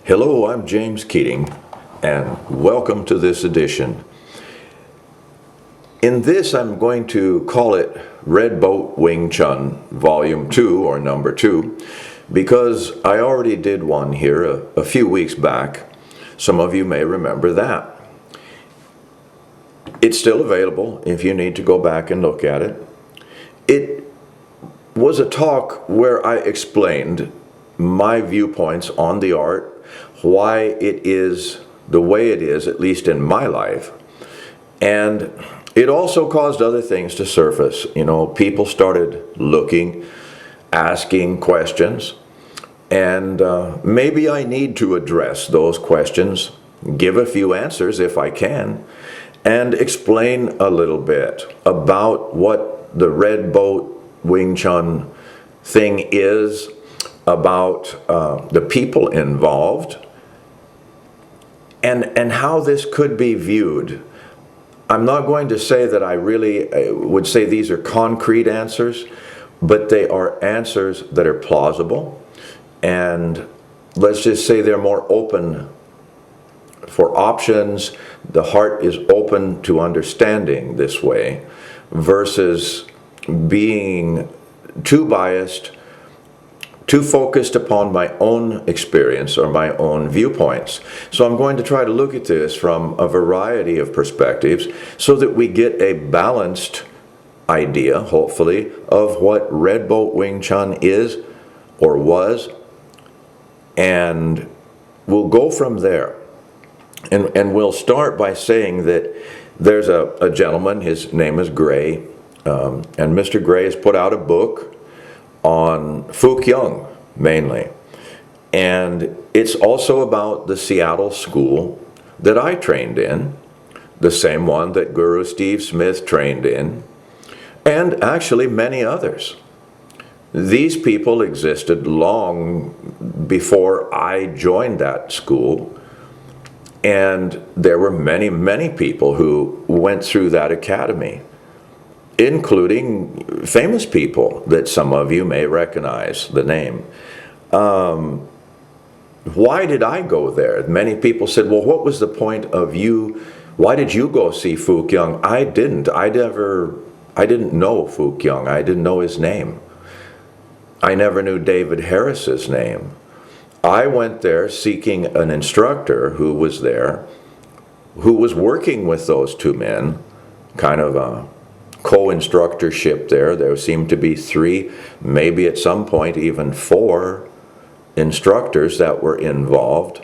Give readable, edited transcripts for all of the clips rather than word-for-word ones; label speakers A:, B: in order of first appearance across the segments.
A: Hello, I'm James Keating, and welcome to this edition. In this, I'm going to call it Red Boat Wing Chun Volume 2, or Number 2, because I already did one here a few weeks back. Some of you may remember that. It's still available if you need to go back and look at it. It was a talk where I explained my viewpoints on the art, why it is the way it is, at least in my life. And it also caused other things to surface. You know, people started looking, asking questions, and maybe I need to address those questions, give a few answers if I can, and explain a little bit about what the Red Boat Wing Chun thing is, about the people involved, and how this could be viewed. I'm not going to say that I really would say these are concrete answers, but they are answers that are plausible, and let's just say they're more open for options. The heart is open to understanding this way versus being too biased, too focused upon my own experience or my own viewpoints. So I'm going to try to look at this from a variety of perspectives so that we get a balanced idea, hopefully, of what Red Boat Wing Chun is or was, and we'll go from there. And we'll start by saying that there's a gentleman, his name is Gray, and Mr. Gray has put out a book on Fook Young, mainly. And it's also about the Seattle school that I trained in, the same one that Guru Steve Smith trained in, and actually many others. These people existed long before I joined that school, and there were many, many people who went through that academy, including famous people that some of you may recognize the name. Why did I go there? Many people said, well, what was the point of you? Why did you go see Fook Young? I didn't. I didn't know Fook Young. I didn't know his name. I never knew David Harris's name. I went there seeking an instructor who was there, who was working with those two men, kind of a co-instructorship there. There seemed to be 3, maybe at some point even 4 instructors that were involved.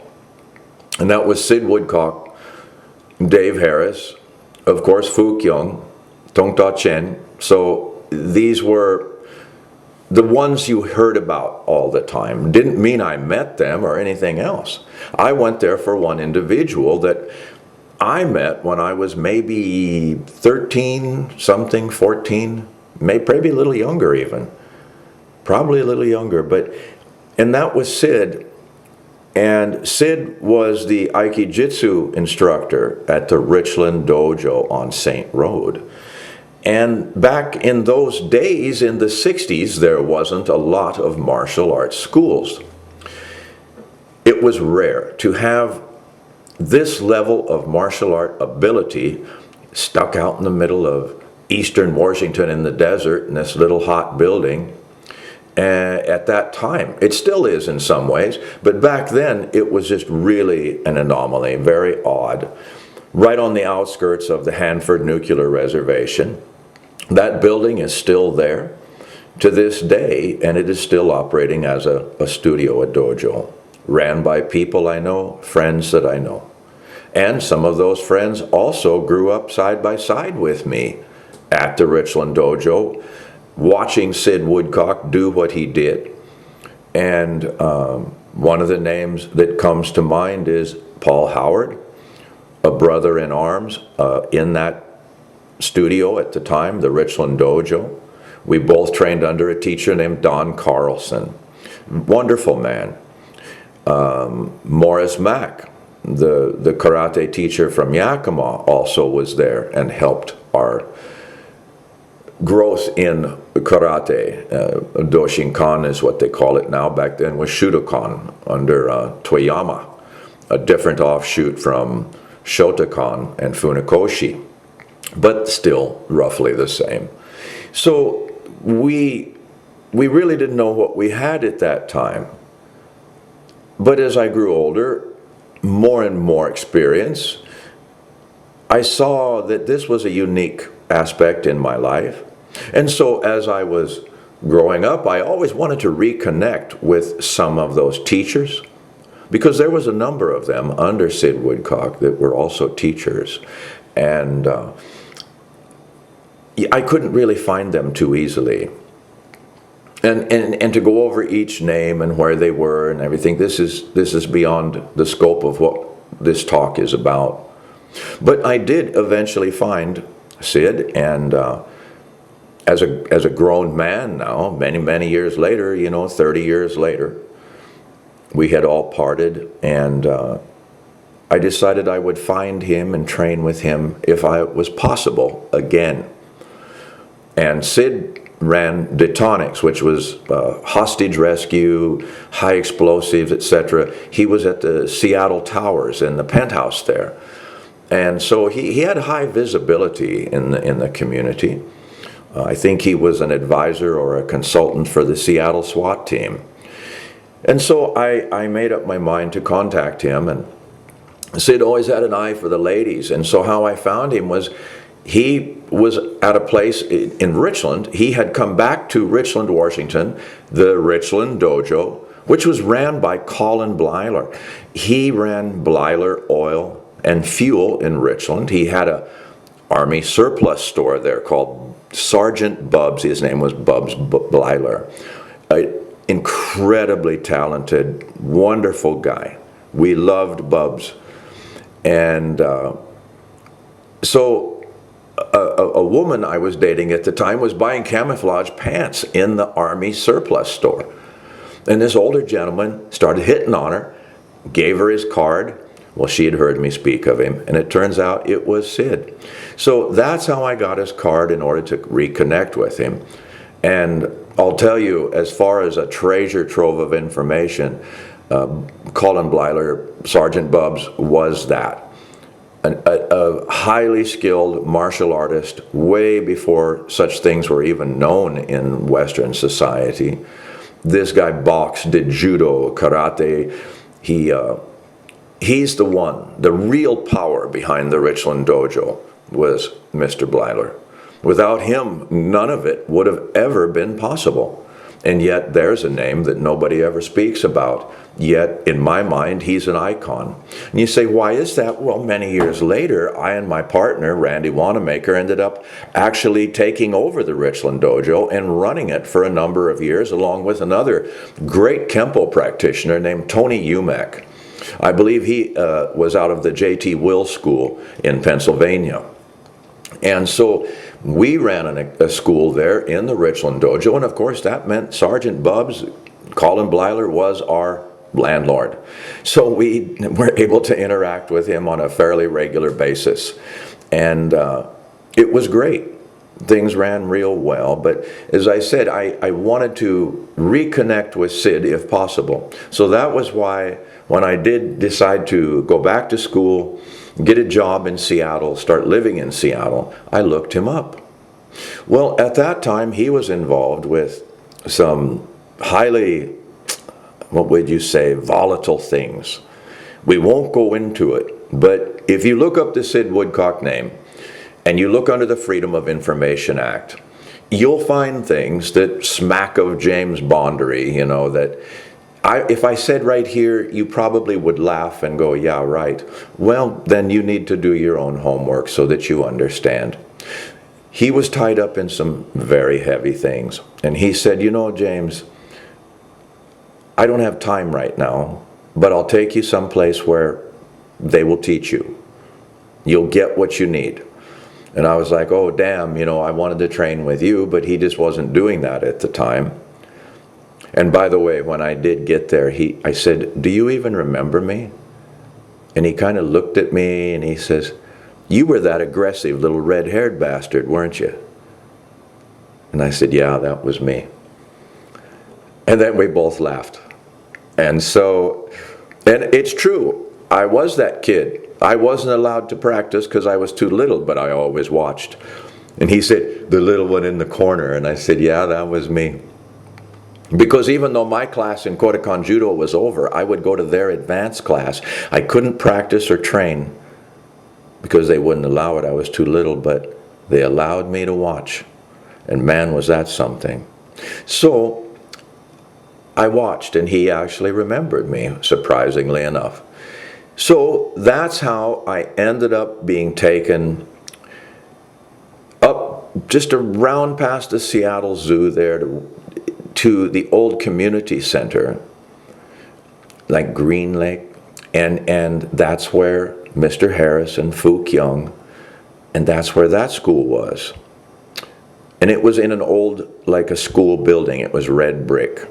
A: And that was Sid Woodcock, Dave Harris, of course Fook Young, Tong Ta Chen. So these were the ones you heard about all the time. Didn't mean I met them or anything else. I went there for one individual that I met when I was maybe 13 something, 14, maybe a little younger even. Probably a little younger, and that was Sid. And Sid was the Aikijitsu instructor at the Richland Dojo on St. Road. And back in those days, in the 60s, there wasn't a lot of martial arts schools. It was rare to have this level of martial art ability stuck out in the middle of eastern Washington in the desert in this little hot building at that time. It still is in some ways, but back then it was just really an anomaly, very odd. Right on the outskirts of the Hanford Nuclear Reservation. That building is still there to this day, and it is still operating as a studio, a dojo, ran by people I know, friends that I know. And some of those friends also grew up side by side with me at the Richland Dojo, watching Sid Woodcock do what he did. And one of the names that comes to mind is Paul Howard, a brother in arms in that studio at the time, the Richland Dojo. We both trained under a teacher named Don Carlson. Wonderful man. Morris Mack, the karate teacher from Yakima, also was there and helped our growth in karate. Doshinkan is what they call it now. Back then was Shudokan under Toyama, a different offshoot from Shotokan and Funakoshi, but still roughly the same. So we really didn't know what we had at that time. But as I grew older, more and more experience, I saw that this was a unique aspect in my life. And so as I was growing up, I always wanted to reconnect with some of those teachers, because there was a number of them under Sid Woodcock that were also teachers. And I couldn't really find them too easily. And to go over each name and where they were and everything, this is beyond the scope of what this talk is about. But I did eventually find Sid, and as a grown man now, many years later, 30 years later, we had all parted, and I decided I would find him and train with him if it was possible again. And Sid ran Detonics, which was hostage rescue, high explosives, etc. He was at the Seattle Towers in the penthouse there. And so he had high visibility in the community. I think he was an advisor or a consultant for the Seattle SWAT team. And so I made up my mind to contact him, and Sid always had an eye for the ladies. And so how I found him was, he was at a place in Richland. He had come back to Richland, Washington, the Richland Dojo, which was ran by Colin Blyler. He ran Blyler Oil and Fuel in Richland. He had a Army surplus store there called Sergeant Bubs. His name was Bubs Blyler. An incredibly talented, wonderful guy. We loved Bubs. And so a woman I was dating at the time was buying camouflage pants in the Army surplus store. And this older gentleman started hitting on her, gave her his card. Well, she had heard me speak of him, and it turns out it was Sid. So that's how I got his card in order to reconnect with him. And I'll tell you, as far as a treasure trove of information, Colin Blyler, Sergeant Bubs, was that. A highly skilled martial artist way before such things were even known in Western society. This guy boxed, did judo, karate. He's the one. The real power behind the Richland Dojo was Mr. Blyler. Without him, none of it would have ever been possible. And yet there's a name that nobody ever speaks about. Yet, in my mind, he's an icon. And you say, why is that? Well, many years later, I and my partner, Randy Wanamaker, ended up actually taking over the Richland Dojo and running it for a number of years, along with another great Kempo practitioner named Tony Umek. I believe he was out of the J.T. Will School in Pennsylvania. And so we ran a school there in the Richland Dojo, and of course that meant Sergeant Bubs, Colin Blyler, was our landlord. So we were able to interact with him on a fairly regular basis. And it was great. Things ran real well. But as I said, I wanted to reconnect with Sid if possible. So that was why when I did decide to go back to school, get a job in Seattle, start living in Seattle, I looked him up. Well, at that time, he was involved with some highly, what would you say, volatile things. We won't go into it, but if you look up the Sid Woodcock name and you look under the Freedom of Information Act, you'll find things that smack of James Bondery, that if I said right here, you probably would laugh and go, yeah, right. Well, then you need to do your own homework so that you understand. He was tied up in some very heavy things. And he said, James, I don't have time right now, but I'll take you someplace where they will teach you. You'll get what you need. And I was like, oh, damn, I wanted to train with you, but he just wasn't doing that at the time. And by the way, when I did get there, I said, do you even remember me? And he kind of looked at me and he says, you were that aggressive little red-haired bastard, weren't you? And I said, yeah, that was me. And then we both laughed. And so, and it's true, I was that kid. I wasn't allowed to practice because I was too little, but I always watched. And he said, the little one in the corner. And I said, yeah, that was me. Because even though my class in Kodokan Judo was over, I would go to their advanced class. I couldn't practice or train because they wouldn't allow it. I was too little, but they allowed me to watch. And man, was that something. So I watched, and he actually remembered me, surprisingly enough. So that's how I ended up being taken up just around past the Seattle Zoo there to the old community center, like Green Lake, and that's where Mr. Harris and Fook Young, and that's where that school was. And it was in an old, like a school building. It was red brick.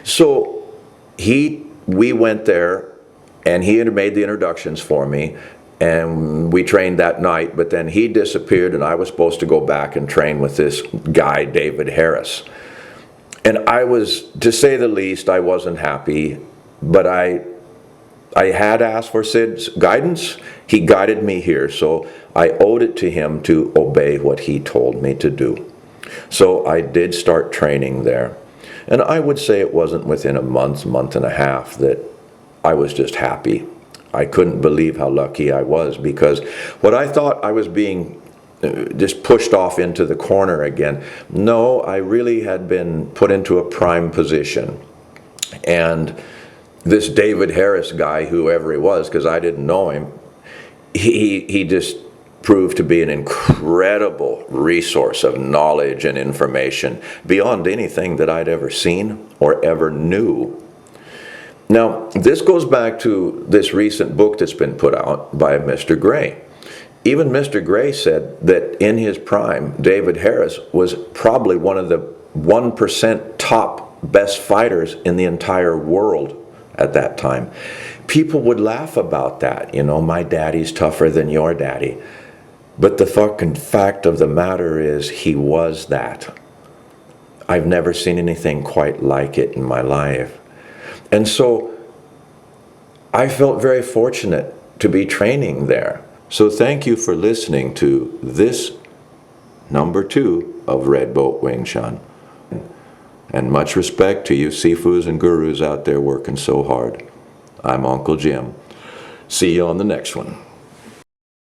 A: So we went there, and he had made the introductions for me, and we trained that night, but then he disappeared, and I was supposed to go back and train with this guy, David Harris. And I was, to say the least, I wasn't happy, but I had asked for Sid's guidance. He guided me here, so I owed it to him to obey what he told me to do. So I did start training there. And I would say it wasn't within a month and a half that I was just happy. I couldn't believe how lucky I was, because what I thought I was being just pushed off into the corner again. No, I really had been put into a prime position. And this David Harris guy, whoever he was, because I didn't know him, he just proved to be an incredible resource of knowledge and information beyond anything that I'd ever seen or ever knew. Now, this goes back to this recent book that's been put out by Mr. Gray. Even Mr. Gray said that in his prime, David Harris was probably one of the 1% top best fighters in the entire world at that time. People would laugh about that, you know, my daddy's tougher than your daddy. But the fucking fact of the matter is, he was that. I've never seen anything quite like it in my life. And so I felt very fortunate to be training there. So thank you for listening to this number 2 of Red Boat Wing Chun. And much respect to you Sifus and Gurus out there working so hard. I'm Uncle Jim. See you on the next one.